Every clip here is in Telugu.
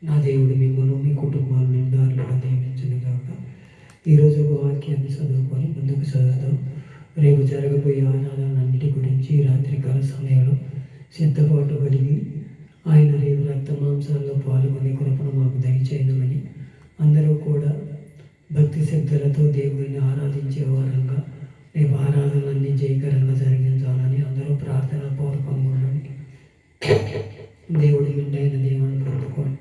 నా దేవుడు మిమ్మల్ని మీ కుటుంబాలను నిండారులుగా దీవించునుగాక. ఈరోజు ఒక వాక్యాన్ని చదువుకొని ముందుకు చదువుతాం. రేపు జరగబోయే ఆరాధనలన్నిటి గురించి రాత్రికాల సమయంలో సిద్ధపాటు కలిగి ఆయన రేపు రక్త మాంసాల్లో పాల్గొనే కృపను మాకు దయచేయమని అందరూ కూడా భక్తి శ్రద్ధలతో దేవుడిని ఆరాధించే వారంగా రేపు ఆరాధనలన్నీ జయకరంగా జరిగించాలని అందరూ ప్రార్థన పూర్వకంగా ఉండండి. దేవుడి విండైన దేవుని పొందుకోండి.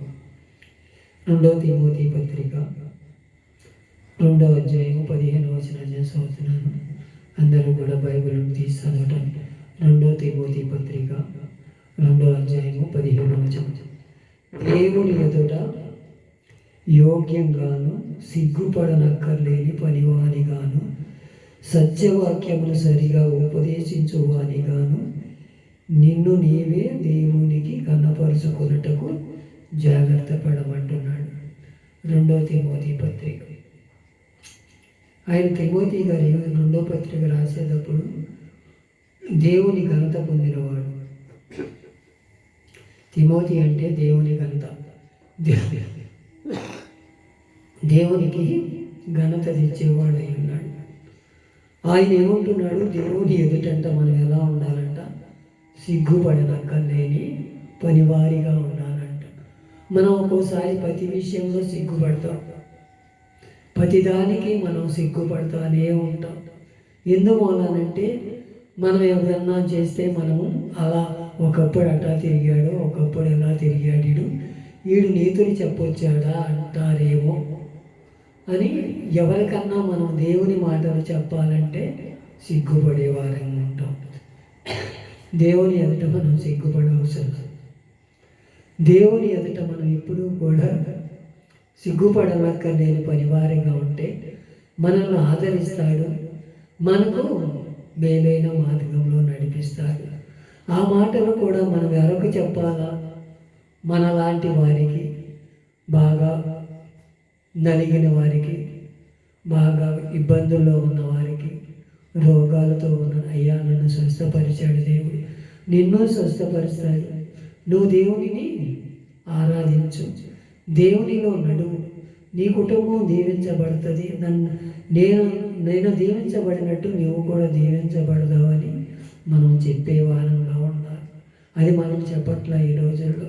2 తిమోతి పత్రిక 2వ అధ్యాయం 15వ వచనం చదువుతున్నాను. అందరూ కూడా బైబిల్ని తీసి చదవటండి. 2 తిమోతి పత్రిక 2వ అధ్యాయము 15వ వచనం. దేవుని ఎదుట యోగ్యంగాను సిగ్గుపడనక్కర్లేని పనివానిగాను సత్యవాక్యమును సరిగా ఉపదేశించువానిగాను నిన్ను నీవే దేవునికి కనపరుచుకొనుటకు జాగ్రత్త పడమంటున్నాడు. 2వ తిమోతి పత్రిక. ఆయన తిమోతి గారి 2వ పత్రిక రాసేటప్పుడు దేవుని ఘనత పొందినవాడు. తిమోతి అంటే దేవుని ఘనత, దేవునికి ఘనత తెచ్చేవాడు అయి ఉన్నాడు. ఆయన ఏమంటున్నాడు? దేవుని ఎదుటంట మనం ఎలా ఉండాలంట? సిగ్గుపడనక్కర్లేని పనివారిగా ఉండాలంట. మనం ఒక్కోసారి ప్రతి విషయంలో సిగ్గుపడతాం, ప్రతిదానికి మనం సిగ్గుపడతానే ఉంటాం. ఎందువలనంటే మనం ఎవరన్నా చేస్తే మనము అలా ఒకప్పుడు అటా తిరిగాడు, ఒకప్పుడు ఎలా తిరిగాడు, వీడు నీతులు చెప్పొచ్చాడా అంటారేమో అని ఎవరికన్నా మనం దేవుని మాటలు చెప్పాలంటే సిగ్గుపడేవారంగా ఉంటాం. దేవుని ఎదుట మనం సిగ్గుపడవసరం. దేవుని ఎదుట మనం ఎప్పుడూ కూడా సిగ్గుపడనక్కర్లేని పనివారిగా ఉంటే మనల్ని ఆదరిస్తాడు, మనకు మేలైన మార్గంలో నడిపిస్తాడు. ఆ మాటలు కూడా మనం ఎవరికి చెప్పాలా? మనలాంటి వారికి, బాగా నలిగిన వారికి, బాగా ఇబ్బందుల్లో ఉన్న వారికి, రోగాలతో ఉన్న అయ్యా నన్ను స్వస్థపరిచాడు దేవుడు, నిన్ను స్వస్థపరుస్తాడు, నువ్వు దేవునిని ఆరాధించు, దేవునిలో నడువు, నీ కుటుంబం దీవించబడుతుంది, నేను దీవించబడినట్టు నువ్వు కూడా దీవించబడదావని మనం చెప్పేవారంగా ఉండాలి. అది మనం చెప్పట్లా ఈ రోజుల్లో.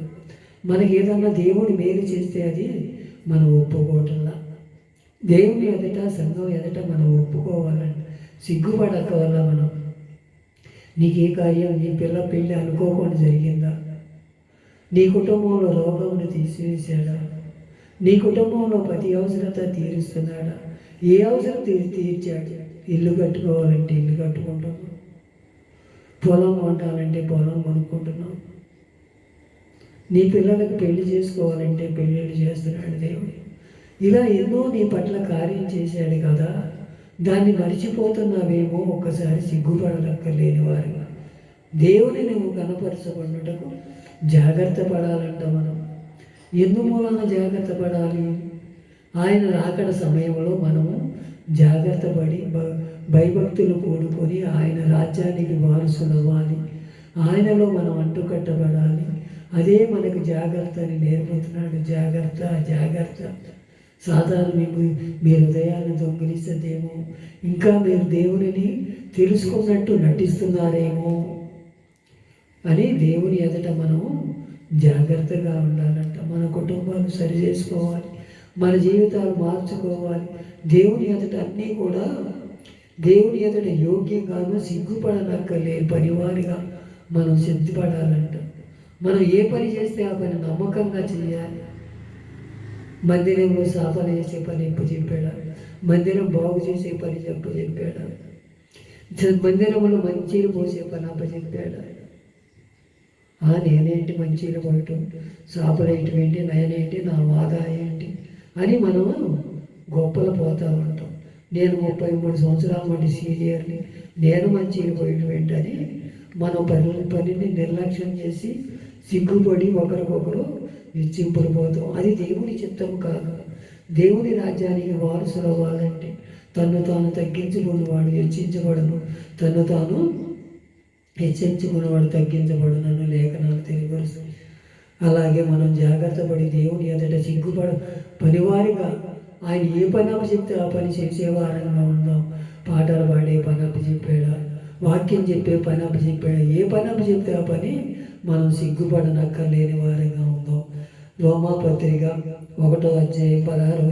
మనకి ఏదన్నా దేవుడు మేలు చేస్తే అది మనం ఒప్పుకోవటంలా. దేవుని ఎదుట, సంఘం ఎదుట మనం ఒప్పుకోవాలంటే సిగ్గుపడక వల్ల మనం, నీకు ఏ కార్యం, నీ పిల్ల పెళ్ళి అనుకోకుండా జరిగిందా? నీ కుటుంబంలో రోగమును తీసివేశాడా? నీ కుటుంబంలో ప్రతి అవసరత తీరుస్తున్నాడా? ఏ అవసరం తీర్చాడు? ఇల్లు కట్టుకోవాలంటే ఇల్లు కట్టుకుంటున్నాం, పొలం కొనాలంటే పొలం కొనుక్కుంటున్నాం, నీ పిల్లలకు పెళ్లి చేసుకోవాలంటే పెళ్ళిళ్ళు చేస్తున్నాడు దేవుడు. ఇలా ఎన్నో నీ పట్ల కార్యం చేశాడు కదా, దాన్ని మర్చిపోతున్నావేమో. ఒక్కసారి సిగ్గుపడనక్కర్లేని వారుగా దేవుని నువ్వు కనపరచబడుటకు జాగ్రత్త పడాలంట. మనం ఎందుమూలన జాగ్రత్త పడాలి? ఆయన రాకడ సమయంలో మనము జాగ్రత్త పడి భయభక్తులు కూడుకొని ఆయన రాజ్యానికి వారసులవ్వాలి, ఆయనలో మనం అంటుకట్టబడాలి. అదే మనకు జాగ్రత్తని నేర్పుతున్నాడు. జాగ్రత్త, జాగ్రత్త. సాధారణ మీ హృదయాన్ని దొంగిలిస్తుందేమో, ఇంకా మీరు దేవునిని తెలుసుకున్నట్టు నటిస్తున్నారేమో అని దేవుని ఎదుట మనము జాగ్రత్తగా ఉండాలంట. మన కుటుంబాలు సరి చేసుకోవాలి, మన జీవితాలు మార్చుకోవాలి. దేవుని ఎదుట అన్నీ కూడా దేవుని ఎదుట యోగ్యంగాను సిగ్గుపడనక్కర్లేని పనివారిగా మనం సిద్ధపడాలంట. మనం ఏ పని చేస్తే ఆ పని నమ్మకంగా చేయాలి. మందిరంలో సాధన చేసే పని చెప్పాడా? మందిరం బాగు చేసే పని చెప్పాడా? మందిరంలో మంచిలు పోసే పని అప్పచెప్పాడా? నేనేంటి మంచిలు పోయటం, సాపలేయటం ఏంటి, నేనేంటి, నా వాదా ఏంటి అని మనము గొప్పలు పోతూ ఉంటాం. నేను 33 సంవత్సరాల మట్టి సీనియర్ని, నేను మంచిలు పోయటం ఏంటని మనం పనిని నిర్లక్ష్యం చేసి సిగ్గుపడి ఒకరికొకరు హెచ్చింపడిపోతాం. అది దేవుని చిత్తం కాదు. దేవుని రాజ్యానికి వారసులు అవ్వాలంటే తను తాను తగ్గించుకున్నవాడు హెచ్చించబడను, తను తాను హెచ్చించుకున్నవాడు తగ్గించబడునని లేఖనాలు తెలియపరుస్తుంది. అలాగే మనం జాగ్రత్త పడి దేవుని ఎదుట పనివారిగా ఆయన ఏ పని చెప్తే ఆ పని చేసేవారంగా ఉందాం. పాటలు పాడే పని చెప్పాడా, వాక్యం చెప్పే పని చెప్పాడా, ఏ పని చెప్తే ఆ పని మనం సిగ్గుపడనక్కర్లేని వారంగా ఉందాం. రోమాపత్రిక 1:16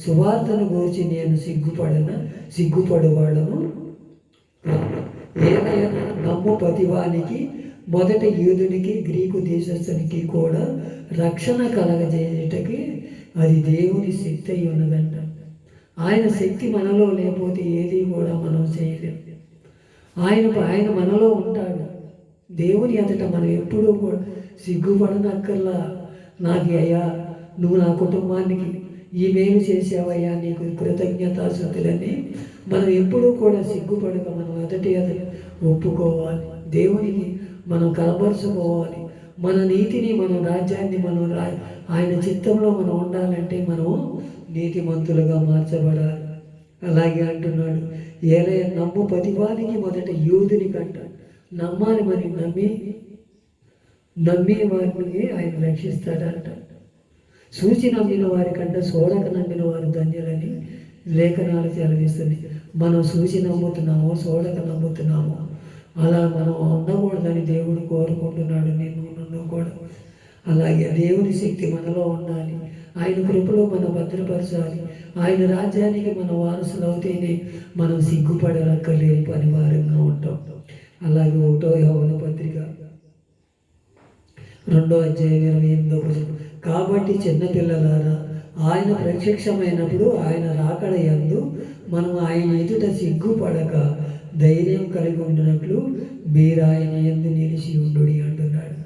సువార్తను గురించి నేను సిగ్గుపడవాడను. ఏదైనా నమ్ము ప్రతివానికి మొదట యూదునికి గ్రీకు దేశస్థునికి కూడా రక్షణ కలగజేయటకి అది దేవుని శక్తి అయి ఉన్నదంట. ఆయన శక్తి మనలో లేకపోతే ఏది కూడా మనం చేయలేము. ఆయన మనలో ఉంటాడు. దేవుని ఎదుట మనం ఎప్పుడూ కూడా సిగ్గుపడనక్కర్లా. నాకు అయ్యా నువ్వు నా కుటుంబానికి ఈ మేలు చేసావయ్యా, నీకు కృతజ్ఞతాస్తుతులని మనం ఎప్పుడూ కూడా సిగ్గుపడక మనం ఎదుటి ఒప్పుకోవాలి. దేవునికి మనం కనపరుచుకోవాలి. మన నీతిని, మన రాజ్యాన్ని, ఆయన చిత్తంలో మనం ఉండాలంటే మనం నీతిమంతులుగా మార్చబడాలి. అలాగే అంటున్నాడు, ఏలయ నమ్ము ప్రతివానికి మొదట యూదుని కంట నమ్మాలి. మరి నమ్మిన వారిని ఆయన రక్షిస్తాడంట. సూచి నమ్మిన వారి కంటే చూడక నమ్మిన వారు ధన్యులని లేఖనాలు సెలవిస్తుంది. మనం సూచి నమ్ముతున్నామో చూడక నమ్ముతున్నామో అలా మనం ఉండకూడదని దేవుడు కోరుకుంటున్నాడు. నన్ను కూడా అలాగే దేవుని శక్తి మనలో ఉండాలి. ఆయన కృపలో మనం భద్రపరచాలి. ఆయన రాజ్యానికి మన వారసులు అవుతేనే మనం సిగ్గుపడనక్కర్లేని పనివారంగా ఉంటాం. అలాగే 1 యోహాను పత్రిక 2:28 కాబట్టి చిన్నపిల్లలారా, ఆయన ప్రత్యక్షమైనప్పుడు ఆయన రాకడ యందు మనం ఆయన ఎదుట సిగ్గుపడక ధైర్యం కలిగి ఉండినట్లు మీరు ఆయన యందు నిలిచి ఉండుడి అంటున్నాడు.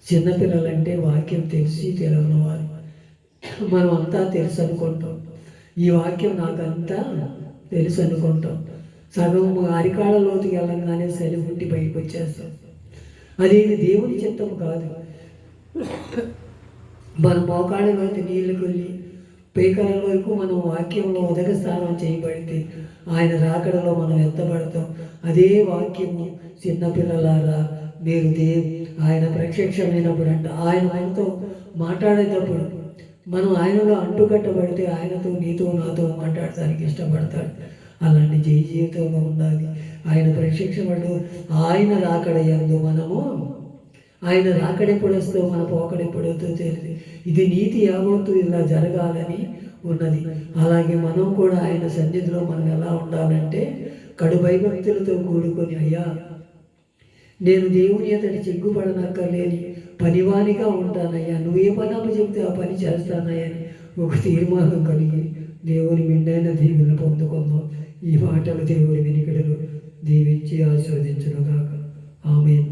చిన్నపిల్లలంటే వాక్యం తెలిసి తెలియని వారు. మనం అంతా తెలుసు అనుకుంటాం. ఈ వాక్యం నాకంతా తెలుసు అనుకుంటాం. సగం అరికాళ్ళలోకి వెళ్ళంగానే సరిపుట్టి బయటకు వచ్చేస్తాం. అది దేవుని చిత్తం కాదు. మన మోకాళ్ళలోకి నీళ్లు కొల్లి పేకల వరకు మనం వాక్యంలో ఉదక స్థానం చేయబడితే ఆయన రాకడలో మనం ఎత్తబడతాం. అదే వాక్యము చిన్నపిల్లలారా మీరు ఆయన ప్రత్యక్షమైనప్పుడు అంట ఆయన మనతో మాట్లాడేటప్పుడు మనం ఆయనలో అంటుకట్టబడితే ఆయనతో నీతో నాతో మాట్లాడటానికి ఇష్టపడతాడు. అలాంటి జీవితంలో ఉండాలి. ఆయన ప్రత్యక్షపడు ఆయన రాకడ యందు మనము ఆయన రాకడెప్పుడు వస్తూ మన పోకడెప్పుడవుతో తెలియదు. ఇది నీతి యావత్తు ఇలా జరగాలని ఉన్నది. అలాగే మనం కూడా ఆయన సన్నిధిలో మనం ఎలా ఉండాలంటే కడు భయభక్తులతో కూడుకొని, అయ్యా నేను దేవుని ఎదుట సిగ్గుపడనక్కర్లేని పనివానిగా ఉంటానయ్యా, నువ్వు ఏ పని చెప్తే ఆ పని చేస్తానయ్యా అని ఒక తీర్మానం కలిగి దేవుని మెండైన దీవెన పొందుకుందాం. ఈ మాటలు దేవుడి వినికిడులు దీవించి ఆస్వాదించును గాక. ఆమేన్.